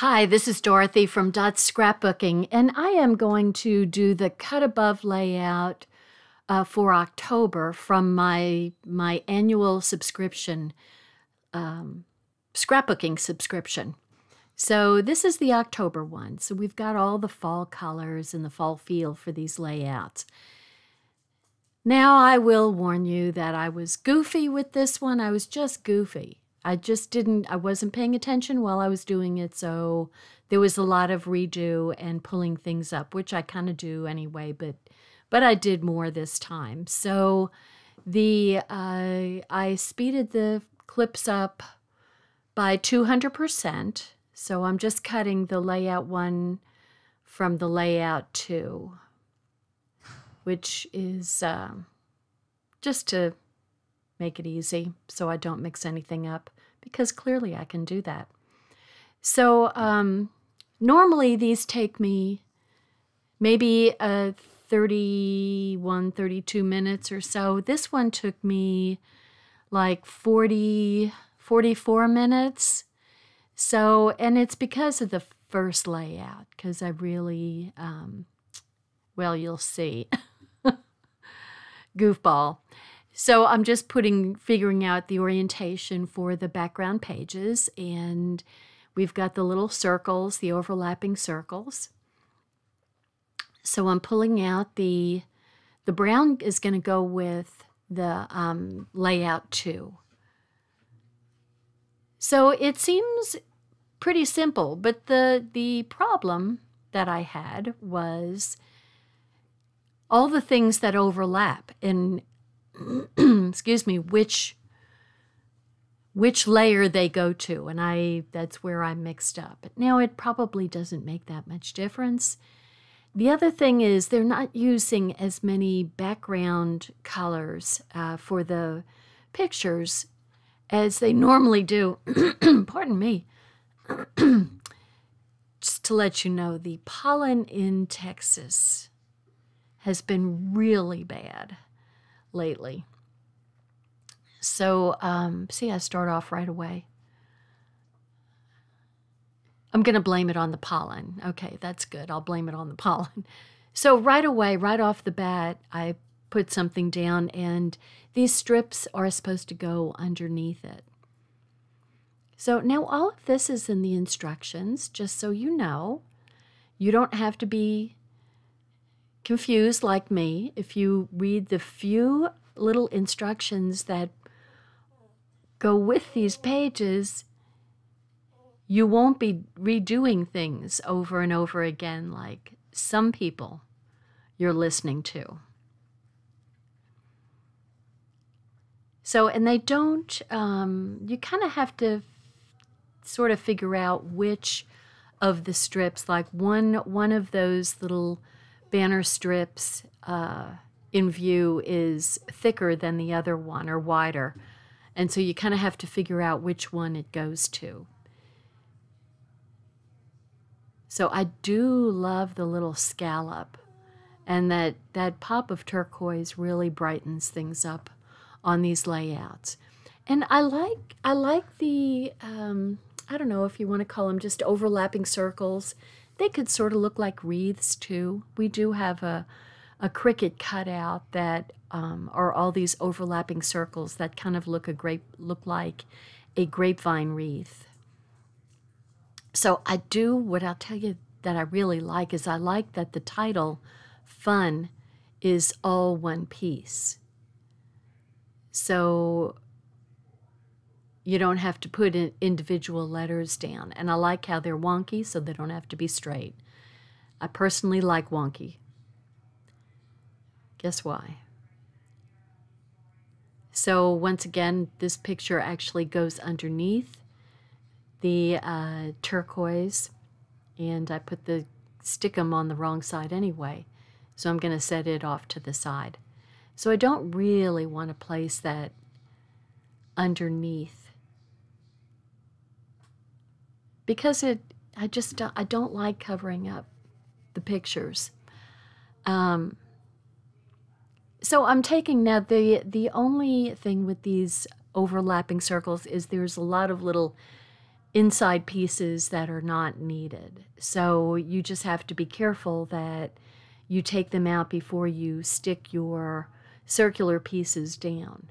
Hi, this is Dorothy from Scrapbooking, and I am going to do the cut above layout for October from my annual subscription, scrapbooking subscription. So this is the October one. So we've got all the fall colors and the fall feel for these layouts. Now I will warn you that I was goofy with this one. I was just goofy. I wasn't paying attention while I was doing it, so there was a lot of redo and pulling things up, which I kind of do anyway, but I did more this time. So I speeded the clips up by 200%, so I'm just cutting the layout 1 from the layout 2, which is just to make it easy so I don't mix anything up, because clearly I can do that. So normally these take me maybe 32 minutes or so. This one took me like 44 minutes. So, and it's because of the first layout, because I really, well, you'll see, goofball. So I'm just figuring out the orientation for the background pages, and we've got the little circles, the overlapping circles. So I'm pulling out the brown is going to go with the layout 2. So it seems pretty simple, but the problem that I had was all the things that overlap in excuse me, which layer they go to, and that's where I mixed up. Now it probably doesn't make that much difference. The other thing is they're not using as many background colors for the pictures as they normally do. Pardon me. Just to let you know, the pollen in Texas has been really bad lately. So, see, I start off right away. I'm going to blame it on the pollen. Okay, that's good. I'll blame it on the pollen. So right away, right off the bat, I put something down, and these strips are supposed to go underneath it. So now all of this is in the instructions, just so you know. You don't have to be confused like me. If you read the few little instructions that go with these pages, you won't be redoing things over and over again like some people you're listening to. So, and they don't, you kind of have to sort of figure out which of the strips, like one of those little banner strips in view is thicker than the other one, or wider. And so you kind of have to figure out which one it goes to. So I do love the little scallop, and that pop of turquoise really brightens things up on these layouts. And I like the, I don't know if you want to call them just overlapping circles. They could sort of look like wreaths too. We do have a cricket cutout that are all these overlapping circles that kind of look like a grapevine wreath. So what I'll tell you that I really like is I like that the title, Fun, is all one piece. So you don't have to put in individual letters down. And I like how they're wonky, so they don't have to be straight. I personally like wonky. Guess why? So once again, this picture actually goes underneath the turquoise, and I put the stickum on the wrong side anyway, so I'm going to set it off to the side. So I don't really want to place that underneath, because I don't like covering up the pictures. So I'm taking now, the only thing with these overlapping circles is there's a lot of little inside pieces that are not needed. So you just have to be careful that you take them out before you stick your circular pieces down.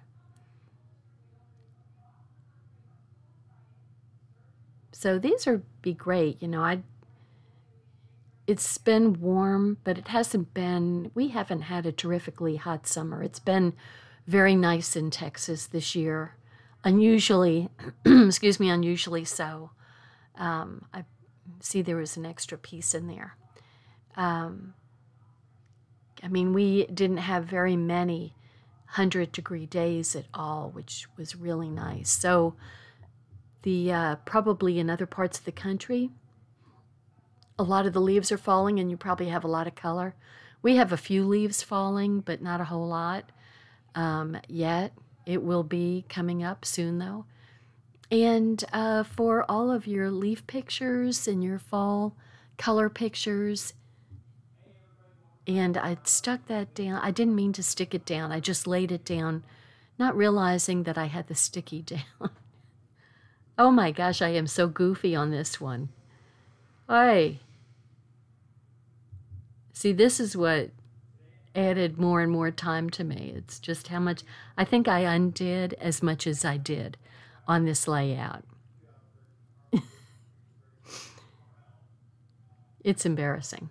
So these are be great. You know, it's been warm, but it hasn't been, we haven't had a terrifically hot summer. It's been very nice in Texas this year. Unusually, excuse me, unusually so. I see there was an extra piece in there. I mean, we didn't have very many 100-degree days at all, which was really nice. So probably in other parts of the country, a lot of the leaves are falling and you probably have a lot of color. We have a few leaves falling, but not a whole lot yet. It will be coming up soon, though. And for all of your leaf pictures and your fall color pictures, and I stuck that down. I didn't mean to stick it down. I just laid it down, not realizing that I had the sticky down. Oh my gosh, I am so goofy on this one. Hey. See, this is what added more and more time to me. It's just how much, I think I undid as much as I did on this layout. It's embarrassing.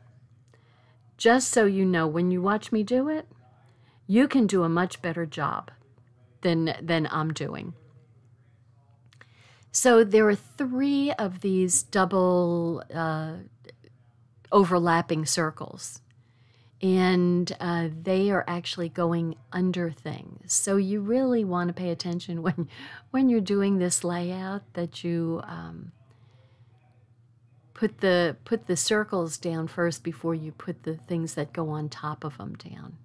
Just so you know, when you watch me do it, you can do a much better job than I'm doing. So there are 3 of these double overlapping circles, and they are actually going under things. So you really want to pay attention when you're doing this layout, that you put the circles down first before you put the things that go on top of them down.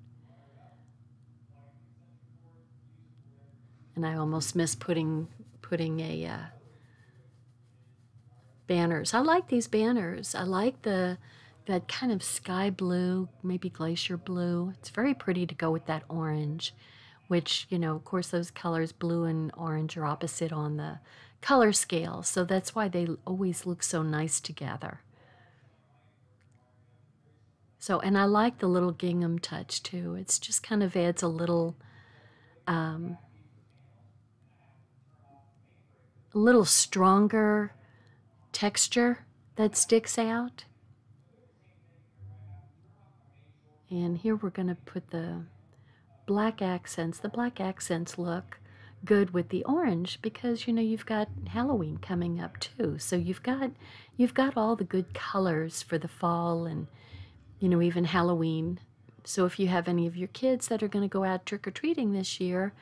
And I almost missed putting a banners. I like these banners. I like that kind of sky blue, maybe glacier blue. It's very pretty to go with that orange, which, you know, of course, those colors, blue and orange, are opposite on the color scale. So that's why they always look so nice together. So, and I like the little gingham touch too. It's just kind of adds a little stronger texture that sticks out. And here we're going to put the black accents. The black accents look good with the orange because, you know, you've got Halloween coming up too. So you've got all the good colors for the fall and, you know, even Halloween. So if you have any of your kids that are going to go out trick-or-treating this year,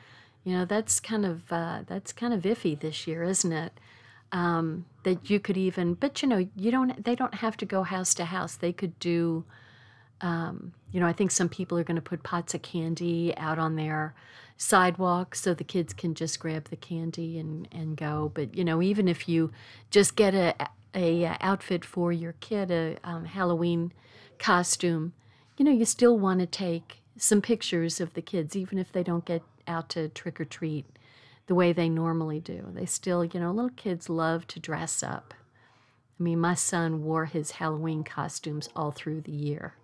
you know, that's kind of iffy this year, isn't it? That you could even, but you know, they don't have to go house to house. They could do, you know, I think some people are going to put pots of candy out on their sidewalk so the kids can just grab the candy and go. But, you know, even if you just get a outfit for your kid, a Halloween costume, you know, you still want to take some pictures of the kids, even if they don't get out to trick or treat the way they normally do. They still, you know, little kids love to dress up. I mean, my son wore his Halloween costumes all through the year.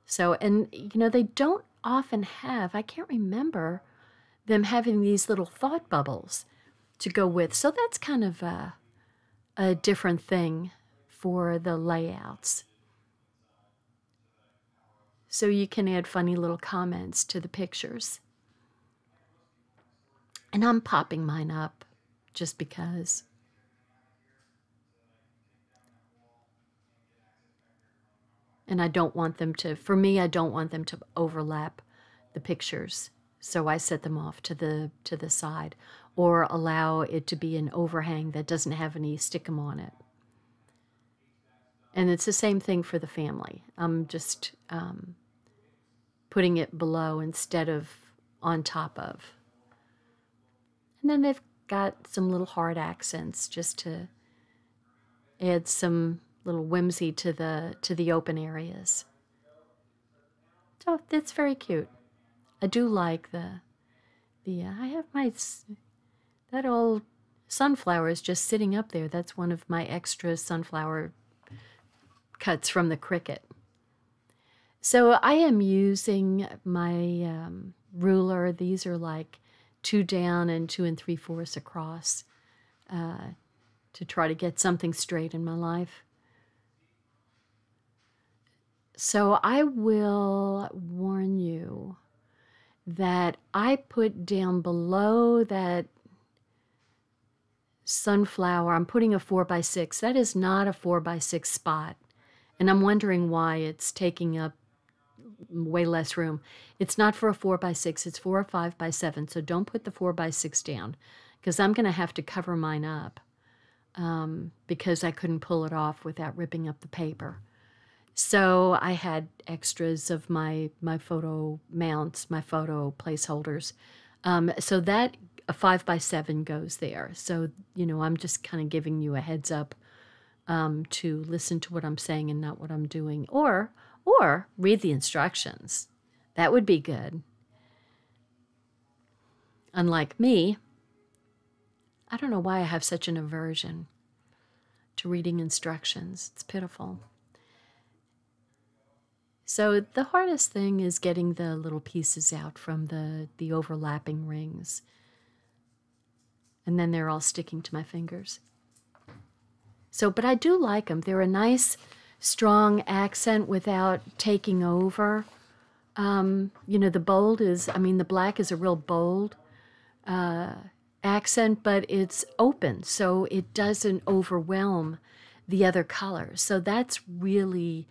So, and, you know, they don't often have, I can't remember them having these little thought bubbles to go with. So that's kind of a different thing for the layouts. So you can add funny little comments to the pictures. And I'm popping mine up just because. And I don't want them to, for me, I don't want them to overlap the pictures. So I set them off to the side, or allow it to be an overhang that doesn't have any stickum on it. And it's the same thing for the family. I'm just putting it below instead of on top of. And then they've got some little hard accents just to add some little whimsy to the open areas. So that's very cute. I do like I have that old sunflower is just sitting up there. That's one of my extra sunflower cuts from the Cricut. So I am using my ruler. These are like 2 down and 2 3/4 across to try to get something straight in my life. So I will warn you that I put down below that sunflower, I'm putting a 4x6. That is not a 4x6 spot. And I'm wondering why it's taking up way less room. It's not for a 4x6, it's for a 5x7. So don't put the 4x6 down, because I'm going to have to cover mine up because I couldn't pull it off without ripping up the paper. So I had extras of my photo mounts, my photo placeholders. So that a 5x7 goes there. So, you know, I'm just kind of giving you a heads up to listen to what I'm saying and not what I'm doing. Or read the instructions. That would be good. Unlike me, I don't know why I have such an aversion to reading instructions. It's pitiful. So the hardest thing is getting the little pieces out from the overlapping rings. And then they're all sticking to my fingers. So, but I do like them. They're a nice, strong accent without taking over. You know, the bold is, I mean, the black is a real bold accent, but it's open, so it doesn't overwhelm the other colors. So that's really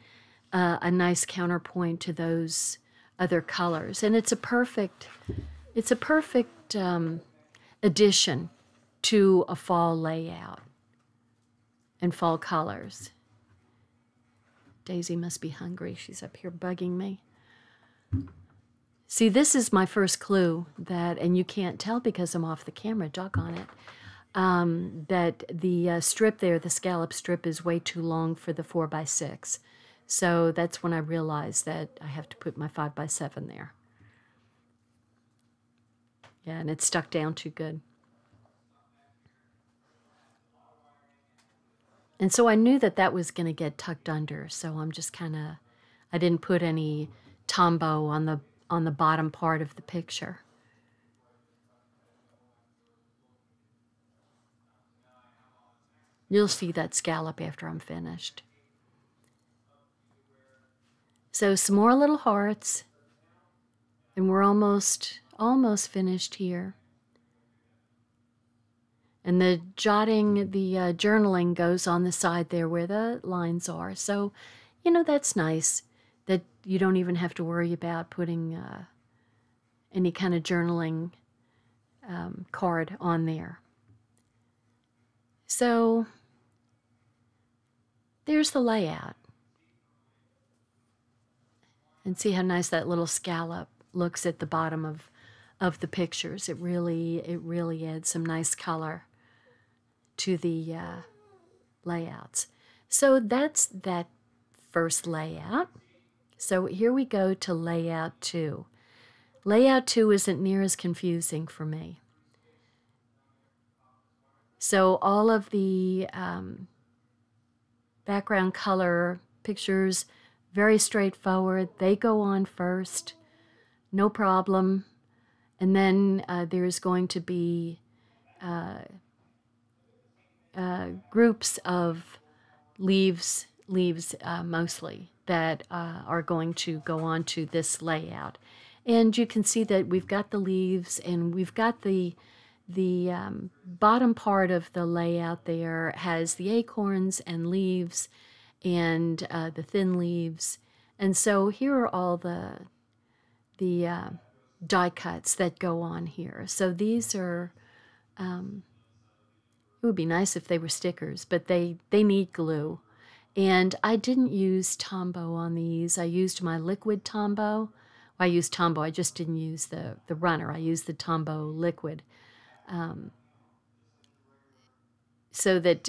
a nice counterpoint to those other colors. And it's a perfect addition to a fall layout and fall colors. Daisy must be hungry. She's up here bugging me. See, this is my first clue that, and you can't tell because I'm off the camera, doggone it, that the strip there, the scallop strip, is way too long for the 4x6. So that's when I realized that I have to put my 5x7 there. Yeah, and it's stuck down too good. And so I knew that that was going to get tucked under, so I'm just kind of, I didn't put any Tombow on the bottom part of the picture. You'll see that scallop after I'm finished. So some more little hearts, and we're almost finished here. And the jotting, the journaling goes on the side there where the lines are. So, you know, that's nice that you don't even have to worry about putting any kind of journaling card on there. So there's the layout. And see how nice that little scallop looks at the bottom of the pictures. It really adds some nice color to the layouts. So that's that first layout. So here we go to layout 2. Layout 2 isn't near as confusing for me. So all of the background color pictures, very straightforward. They go on first, no problem. And then there's going to be groups of leaves mostly that are going to go on to this layout. And you can see that we've got the leaves, and we've got the bottom part of the layout there has the acorns and leaves and the thin leaves. And so here are all the die cuts that go on here. So these are, it would be nice if they were stickers, but they need glue. And I didn't use Tombow on these. I used my liquid Tombow. Well, I used Tombow, I just didn't use the runner. I used the Tombow liquid. So that,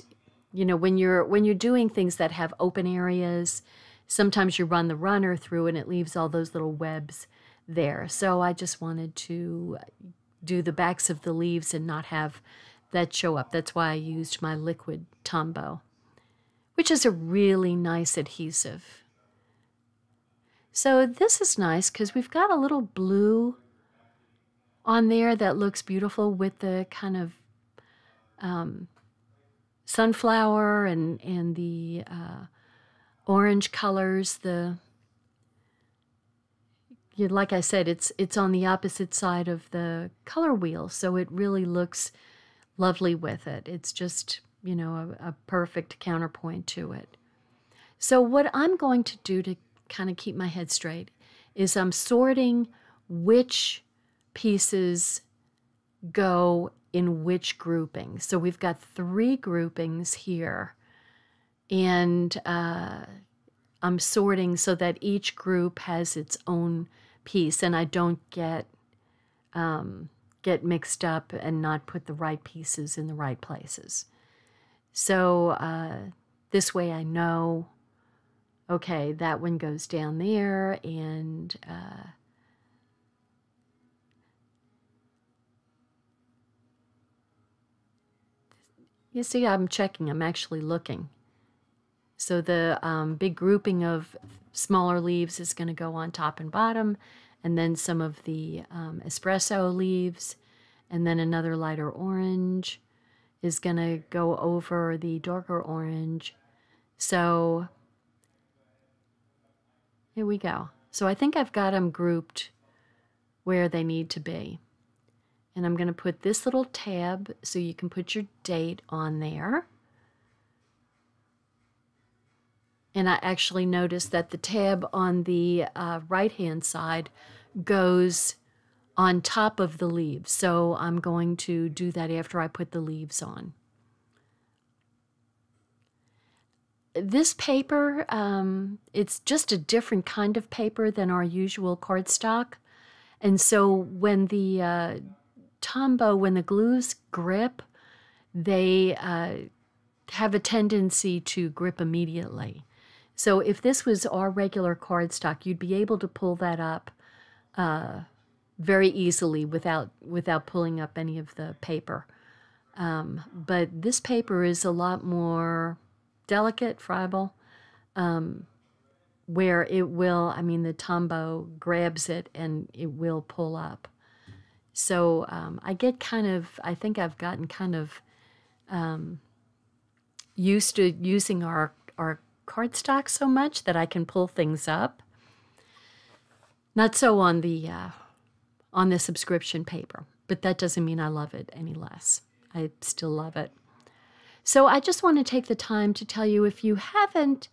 you know, when you're doing things that have open areas, sometimes you run the runner through and it leaves all those little webs there. So I just wanted to do the backs of the leaves and not have that show up. That's why I used my liquid Tombow, which is a really nice adhesive. So this is nice because we've got a little blue on there that looks beautiful with the kind of sunflower and the orange colors. Like I said, it's on the opposite side of the color wheel, so it really looks lovely with it. It's just, a perfect counterpoint to it. So what I'm going to do to kind of keep my head straight is I'm sorting which pieces go in which grouping. So we've got 3 groupings here, and I'm sorting so that each group has its own piece, and I don't get mixed up and not put the right pieces in the right places. So this way I know, okay, that one goes down there, and you see, I'm checking, I'm actually looking. So the big grouping of smaller leaves is going to go on top and bottom, and then some of the espresso leaves, and then another lighter orange is going to go over the darker orange. So here we go. So I think I've got them grouped where they need to be. And I'm going to put this little tab so you can put your date on there. And I actually noticed that the tab on the right-hand side goes on top of the leaves. So I'm going to do that after I put the leaves on. This paper, it's just a different kind of paper than our usual cardstock. And so when the Tombow, when the glues grip, they have a tendency to grip immediately. So if this was our regular cardstock, you'd be able to pull that up very easily without pulling up any of the paper. But this paper is a lot more delicate, friable, where it will, the Tombow grabs it and it will pull up. So I think I've gotten kind of used to using our cardstock so much that I can pull things up. Not so on the subscription paper, but that doesn't mean I love it any less. I still love it. So I just want to take the time to tell you, if you haven't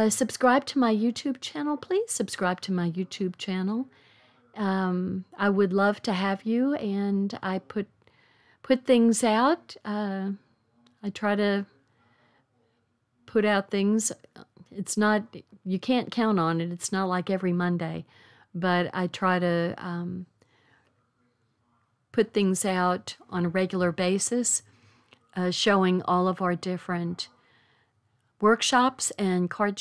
subscribed to my YouTube channel, please subscribe to my YouTube channel. I would love to have you, and I put things out. I try to put out things. It's not, you can't count on it. It's not like every Monday, but I try to put things out on a regular basis, showing all of our different workshops and card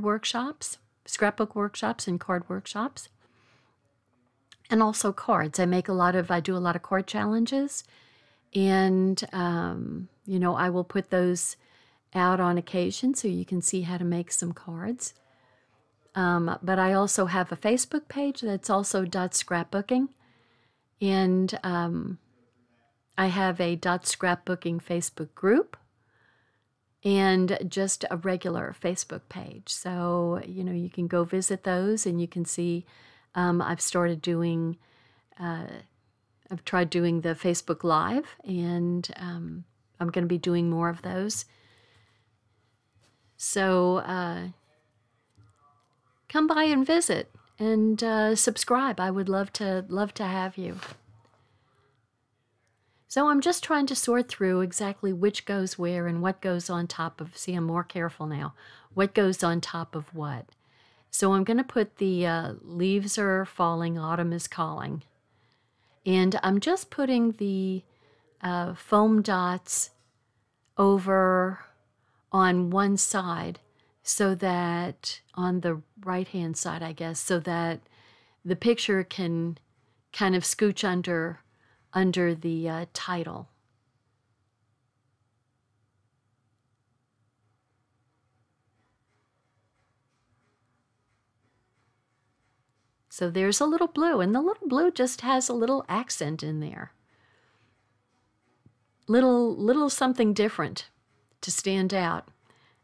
workshops, scrapbook workshops and card workshops. And also cards. I do a lot of card challenges, and I will put those out on occasion so you can see how to make some cards. But I also have a Facebook page that's also .scrapbooking, and I have a .scrapbooking Facebook group and just a regular Facebook page. So you can go visit those, and you can see. I've tried doing the Facebook Live, and I'm going to be doing more of those. So come by and visit and subscribe. I would love to have you. So I'm just trying to sort through exactly which goes where and what goes on top of. See, I'm more careful now. What goes on top of what? So I'm going to put the leaves are falling, autumn is calling. And I'm just putting the foam dots over on one side, so that, on the right-hand side, I guess, so that the picture can kind of scooch under under the title. So there's a little blue, and the little blue just has a little accent in there. Little something different to stand out.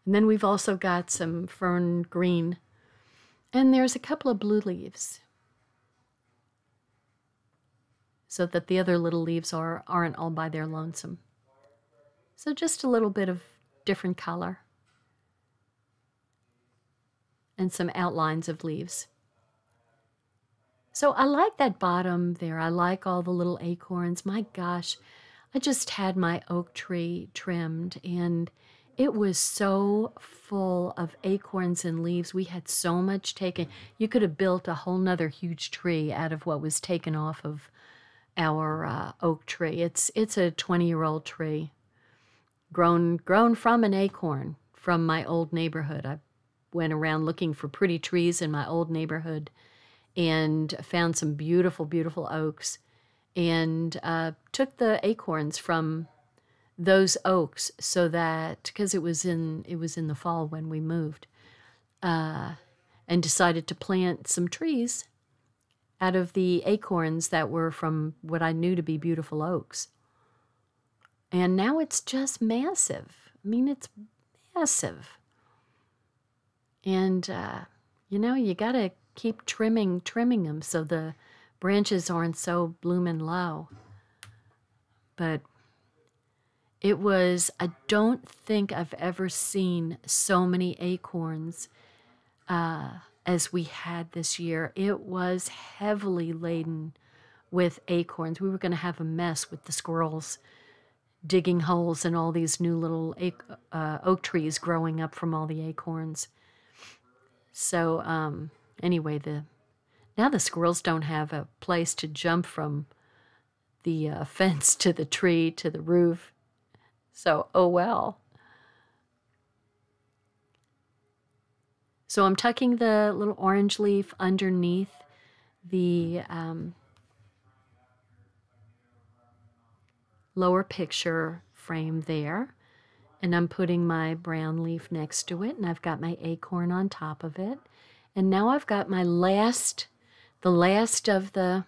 And then we've also got some fern green, and there's a couple of blue leaves, so that the other little leaves aren't all by their lonesome. So just a little bit of different color and some outlines of leaves. So I like that bottom there. I like all the little acorns. My gosh, I just had my oak tree trimmed, and it was so full of acorns and leaves. We had so much taken. You could have built a whole nother huge tree out of what was taken off of our oak tree. It's a 20-year-old tree, grown from an acorn from my old neighborhood. I went around looking for pretty trees in my old neighborhood and found some beautiful, beautiful oaks, and took the acorns from those oaks, so that, because it was in the fall when we moved, and decided to plant some trees out of the acorns that were from what I knew to be beautiful oaks. And now it's just massive. I mean, it's massive. And you know, you got to keep trimming them so the branches aren't so blooming low. But it was, I don't think I've ever seen so many acorns as we had this year. It was heavily laden with acorns. We were going to have a mess with the squirrels digging holes in all these new little oak trees growing up from all the acorns. So anyway, now the squirrels don't have a place to jump from the fence to the tree to the roof. So, oh well. So I'm tucking the little orange leaf underneath the lower picture frame there. And I'm putting my brown leaf next to it, and I've got my acorn on top of it. And now I've got my the last of the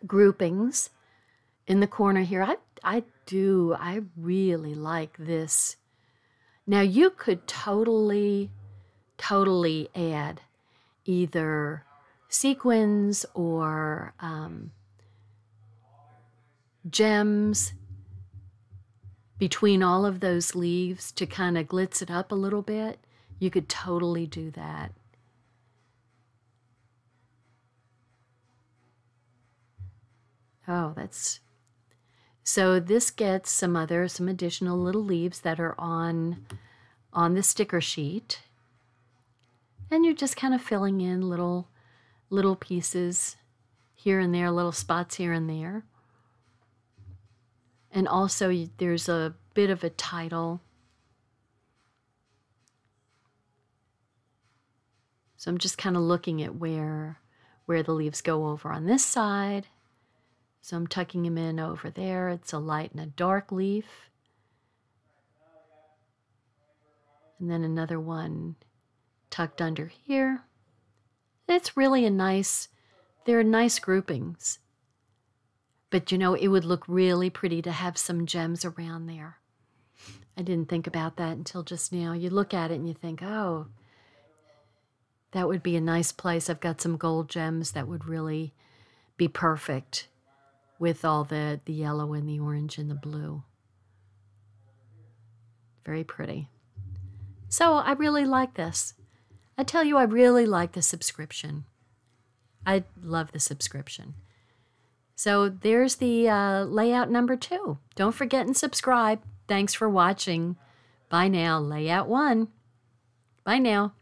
groupings in the corner here. I really like this. Now you could totally add either sequins or gems between all of those leaves to kind of glitz it up a little bit. You could totally do that. Oh, so this gets some additional little leaves that are on the sticker sheet. And you're just kind of filling in little pieces here and there, little spots here and there. And also there's a bit of a title. So I'm just kind of looking at where the leaves go over on this side. So I'm tucking them in over there. It's a light and a dark leaf. And then another one tucked under here. It's really they're nice groupings. But, you know, it would look really pretty to have some gems around there. I didn't think about that until just now. You look at it and you think, oh, that would be a nice place. I've got some gold gems that would really be perfect with all the yellow and the orange and the blue. Very pretty. So I really like this. I tell you, I really like the subscription. I love the subscription. So there's the layout number 2. Don't forget and subscribe. Thanks for watching. Bye now. Layout 1. Bye now.